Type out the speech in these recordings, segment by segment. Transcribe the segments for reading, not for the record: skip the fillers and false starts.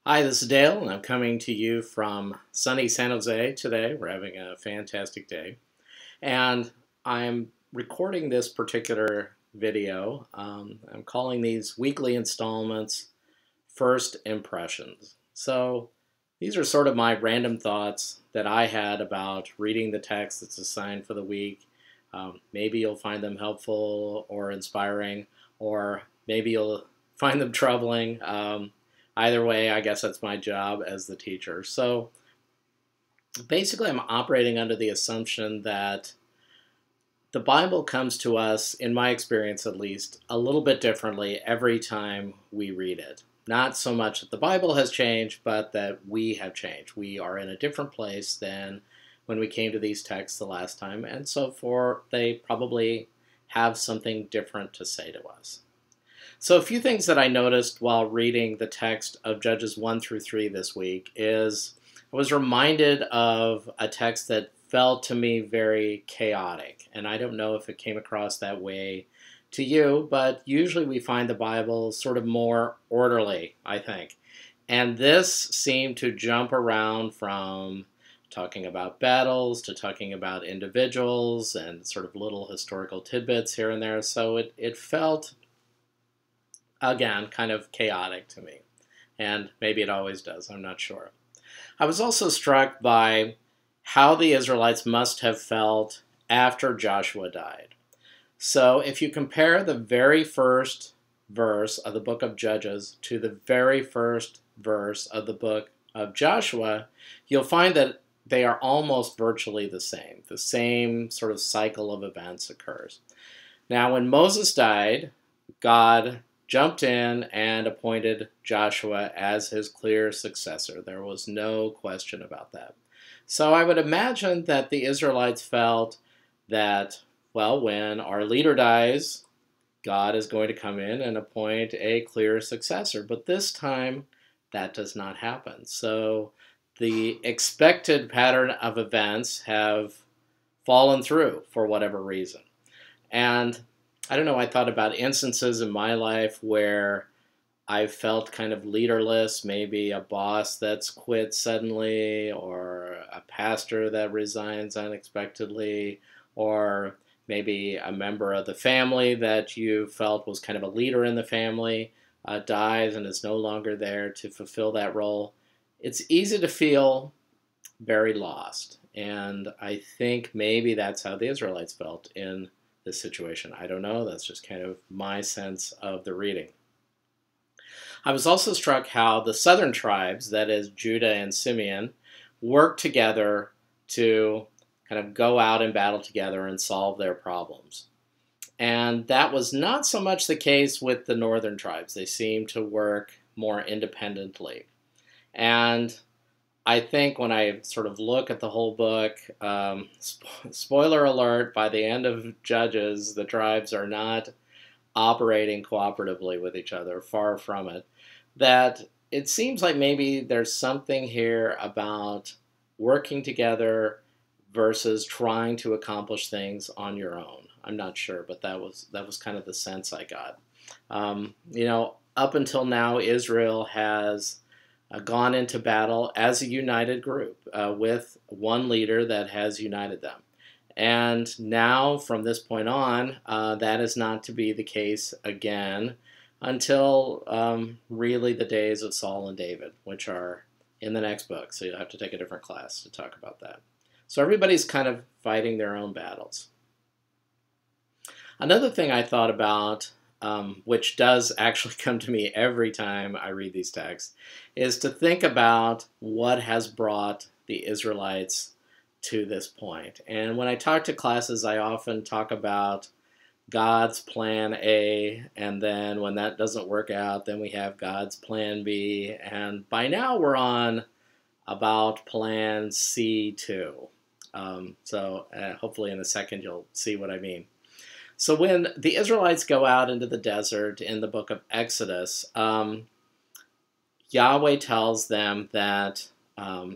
Hi, this is Dale, and I'm coming to you from sunny San Jose today. We're having a fantastic day. And I'm recording this particular video. I'm calling these weekly installments First Impressions. So these are sort of my random thoughts that I had about reading the text that's assigned for the week. Maybe you'll find them helpful or inspiring, or maybe you'll find them troubling. Either way, I guess that's my job as the teacher. So basically, I'm operating under the assumption that the Bible comes to us, in my experience at least, a little bit differently every time we read it. Not so much that the Bible has changed, but that we have changed. We are in a different place than when we came to these texts the last time, and so they probably have something different to say to us. So a few things that I noticed while reading the text of Judges 1 through 3 this week is I was reminded of a text that felt to me very chaotic. And I don't know if it came across that way to you, but usually we find the Bible sort of more orderly, I think. And this seemed to jump around from talking about battles to talking about individuals and sort of little historical tidbits here and there. So it felt, again, kind of chaotic to me. And maybe it always does, I'm not sure. I was also struck by how the Israelites must have felt after Joshua died. So if you compare the very first verse of the book of Judges to the very first verse of the book of Joshua, you'll find that they are almost virtually the same. The same sort of cycle of events occurs. Now, when Moses died, God jumped in and appointed Joshua as his clear successor. There was no question about that. So I would imagine that the Israelites felt that, well, when our leader dies, God is going to come in and appoint a clear successor. But this time, that does not happen. So the expected pattern of events have fallen through for whatever reason. And I don't know, I thought about instances in my life where I felt kind of leaderless, maybe a boss that's quit suddenly, or a pastor that resigns unexpectedly, or maybe a member of the family that you felt was kind of a leader in the family dies and is no longer there to fulfill that role. It's easy to feel very lost, and I think maybe that's how the Israelites felt in this situation. I don't know. That's just kind of my sense of the reading. I was also struck how the southern tribes, that is Judah and Simeon, worked together to kind of go out and battle together and solve their problems. And that was not so much the case with the northern tribes. They seemed to work more independently. And I think when I sort of look at the whole book, spoiler alert, by the end of Judges, the tribes are not operating cooperatively with each other, far from it. That it seems like maybe there's something here about working together versus trying to accomplish things on your own. I'm not sure, but that was kind of the sense I got. Up until now, Israel has gone into battle as a united group with one leader that has united them. And now, from this point on, that is not to be the case again until really the days of Saul and David, which are in the next book. So you'll have to take a different class to talk about that. So everybody's kind of fighting their own battles. Another thing I thought about, which does actually come to me every time I read these texts, is to think about what has brought the Israelites to this point. And when I talk to classes, I often talk about God's plan A, and then when that doesn't work out, then we have God's plan B, and by now we're on about plan C2. Hopefully in a second you'll see what I mean. So when the Israelites go out into the desert in the book of Exodus, Yahweh tells them that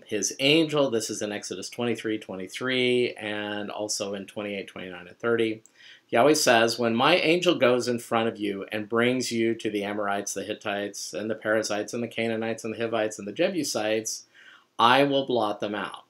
his angel, this is in Exodus 23:23, and also in 28, 29, and 30, Yahweh says, when my angel goes in front of you and brings you to the Amorites, the Hittites, and the Perizzites, and the Canaanites, and the Hivites, and the Jebusites, I will blot them out.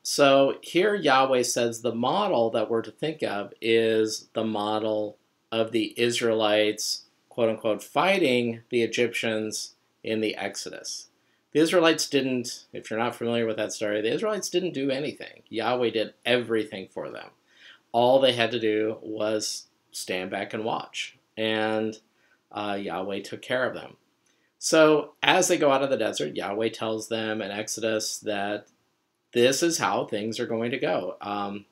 So here Yahweh says the model that we're to think of is the model of the Israelites, quote unquote, fighting the Egyptians in the Exodus. The Israelites didn't, if you're not familiar with that story, the Israelites didn't do anything. Yahweh did everything for them. All they had to do was stand back and watch, and Yahweh took care of them. So as they go out of the desert, Yahweh tells them in Exodus that this is how things are going to go.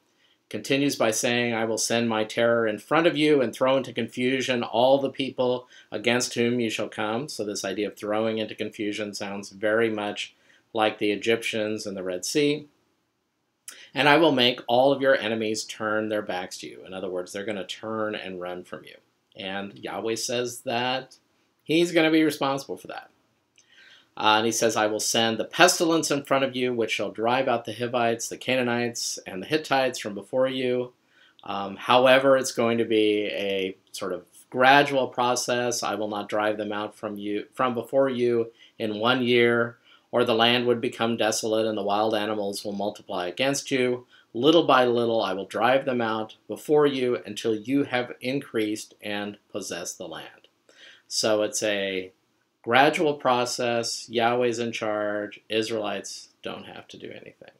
Continues by saying, I will send my terror in front of you and throw into confusion all the people against whom you shall come. So this idea of throwing into confusion sounds very much like the Egyptians in the Red Sea. And I will make all of your enemies turn their backs to you. In other words, they're going to turn and run from you. And Yahweh says that he's going to be responsible for that. And he says, I will send the pestilence in front of you, which shall drive out the Hivites, the Canaanites, and the Hittites from before you. However, it's going to be a sort of gradual process. I will not drive them out from before you in 1 year, or the land would become desolate and the wild animals will multiply against you. Little by little, I will drive them out before you until you have increased and possessed the land. So it's a gradual process. Yahweh's in charge. Israelites don't have to do anything.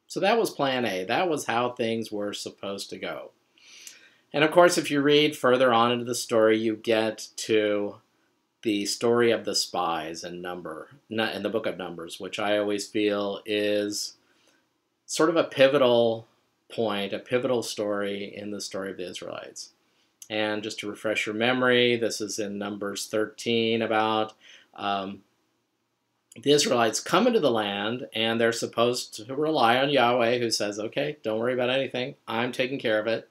So that was plan A. That was how things were supposed to go. And of course, if you read further on into the story, you get to the story of the spies in the book of Numbers, which I always feel is sort of a pivotal point, a pivotal story in the story of the Israelites. And just to refresh your memory, this is in Numbers 13 about the Israelites come into the land and they're supposed to rely on Yahweh, who says, okay, don't worry about anything. I'm taking care of it.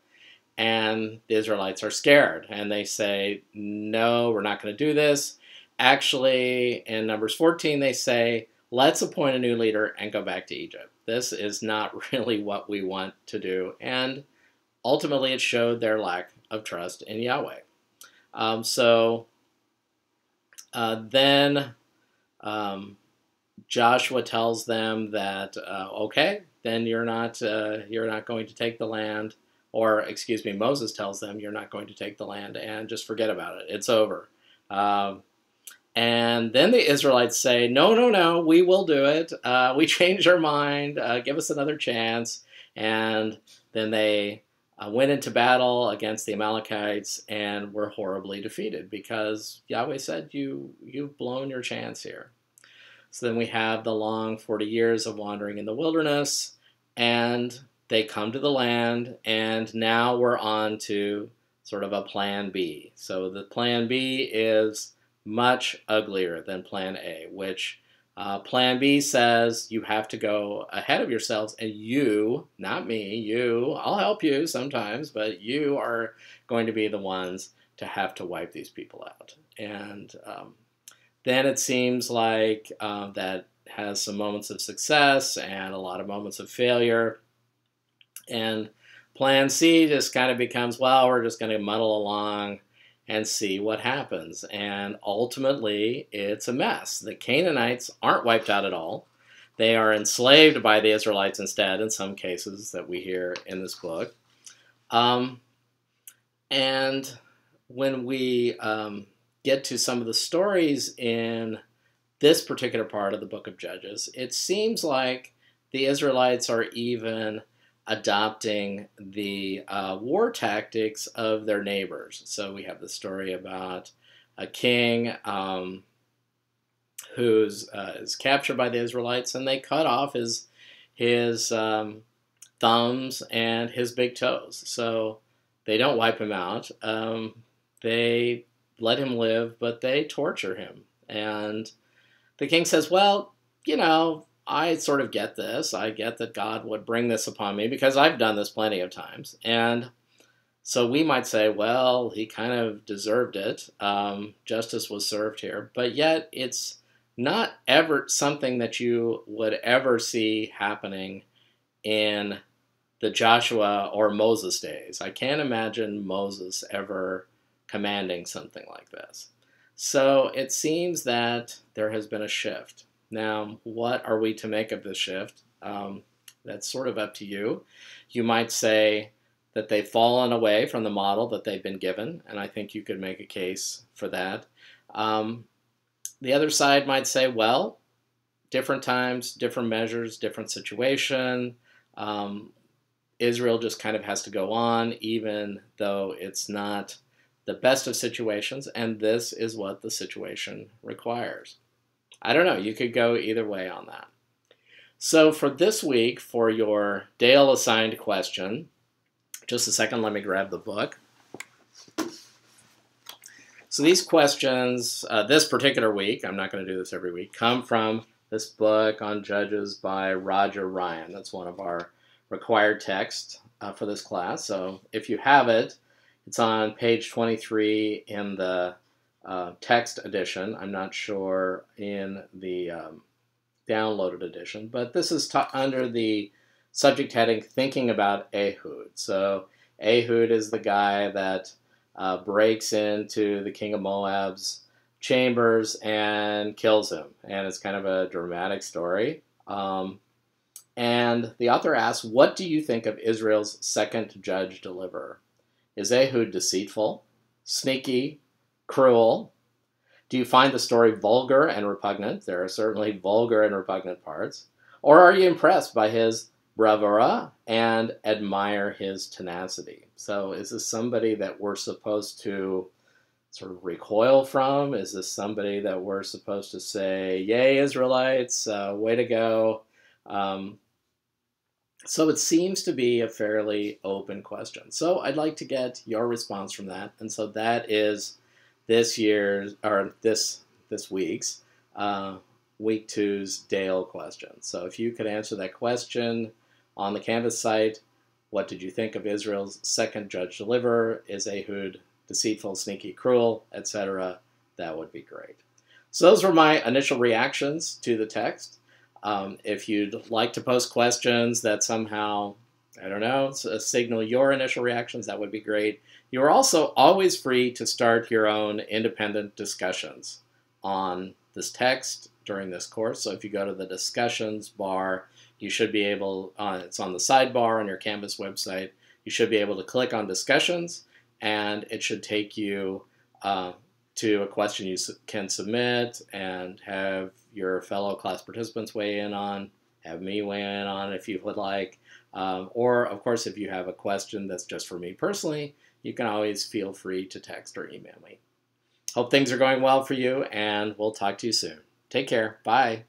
And the Israelites are scared and they say, no, we're not going to do this. Actually, in Numbers 14, they say, let's appoint a new leader and go back to Egypt. This is not really what we want to do. And ultimately, it showed their lack of trust in Yahweh. Then Joshua tells them that, okay, then you're not going to take the land. Or, excuse me, Moses tells them you're not going to take the land and just forget about it. It's over. And then the Israelites say, no, we will do it. We changed our mind. Give us another chance. And then they went into battle against the Amalekites and were horribly defeated because Yahweh said, you've blown your chance here. So then we have the long 40 years of wandering in the wilderness, and they come to the land, and now we're on to sort of a plan B. So the plan B is much uglier than plan A, which plan B says you have to go ahead of yourselves, and you, not me, I'll help you sometimes, but you are going to be the ones to have to wipe these people out. And then it seems like that has some moments of success and a lot of moments of failure. And plan C just kind of becomes, well, we're just going to muddle along and see what happens. And ultimately, it's a mess. The Canaanites aren't wiped out at all. They are enslaved by the Israelites instead, in some cases that we hear in this book. And when we get to some of the stories in this particular part of the book of Judges, it seems like the Israelites are even adopting the war tactics of their neighbors. So we have the story about a king who is captured by the Israelites, and they cut off his thumbs and his big toes. So they don't wipe him out. They let him live, but they torture him. And the king says, well, I sort of get this. I get that God would bring this upon me because I've done this plenty of times. And so we might say, well, he kind of deserved it. Justice was served here. But yet it's not ever something that you would ever see happening in the Joshua or Moses days. I can't imagine Moses ever commanding something like this. So it seems that there has been a shift. Now, what are we to make of this shift? That's sort of up to you. You might say that they've fallen away from the model that they've been given, and I think you could make a case for that. The other side might say, well, different times, different measures, different situation. Israel just kind of has to go on, even though it's not the best of situations, and this is what the situation requires. I don't know. You could go either way on that. So for this week, for your Dale assigned question, just a second, let me grab the book. So these questions, this particular week, I'm not going to do this every week, come from this book on Judges by Roger Ryan. That's one of our required texts for this class. So if you have it, it's on page 23 in the text edition. I'm not sure in the downloaded edition, but this is under the subject heading, Thinking About Ehud. So Ehud is the guy that breaks into the king of Moab's chambers and kills him. And it's kind of a dramatic story. And the author asks, what do you think of Israel's second judge deliverer? Is Ehud deceitful, sneaky, cruel? Do you find the story vulgar and repugnant? There are certainly vulgar and repugnant parts. Or are you impressed by his bravura and admire his tenacity? So is this somebody that we're supposed to sort of recoil from? Is this somebody that we're supposed to say, yay, Israelites, way to go? So it seems to be a fairly open question. So I'd like to get your response from that. And so that is this year's, or this week's, week two's Dale question. So if you could answer that question on the Canvas site, what did you think of Israel's second judge deliverer? Is Ehud deceitful, sneaky, cruel, etc.? That would be great. So those were my initial reactions to the text. If you'd like to post questions that somehow, I don't know, signal your initial reactions, that would be great. You're also always free to start your own independent discussions on this text during this course. So if you go to the discussions bar, you should be able, it's on the sidebar on your Canvas website, you should be able to click on discussions, and it should take you to a question you can submit and have your fellow class participants weigh in on, have me weigh in on if you would like, or of course if you have a question that's just for me personally, you can always feel free to text or email me. Hope things are going well for you, and we'll talk to you soon. Take care. Bye.